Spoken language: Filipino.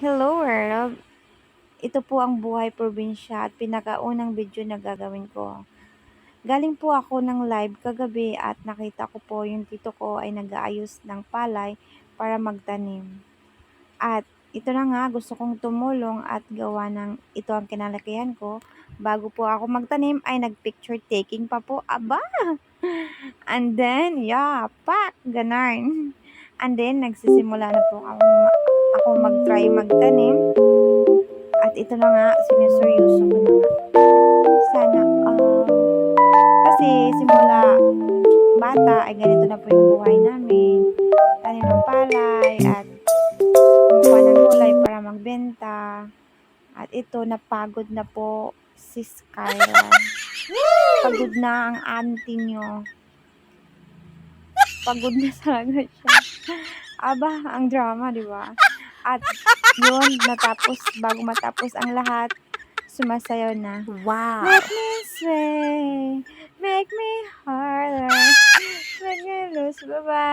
Hello world! Ito po ang buhay probinsya at pinakaunang video na gagawin ko. Galing po ako ng live kagabi at nakita ko po yung tito ko ay nag-aayos ng palay para magtanim. At ito na nga, gusto kong tumulong at gawa ng ito ang kinalakihan ko. Bago po ako magtanim ay nag-picture taking pa po. Aba! And then, yeah, pak! Ganarn. And then, nagsisimula na po ako mag-try magtanim. At ito na nga, sinuseryoso ko na nga. Sana, kasi simula bata ay ganito na po yung buhay namin. Tanim ng palay at kumuha ng gulay para magbenta. At ito, napagod na po si Skylar. Pagod na ang auntie nyo. Pagod na talaga siya. Aba, ang drama, di ba? At yun, bago matapos ang lahat, sumasayaw na. Wow! Let me sway, make me harder, make me lose, bye-bye.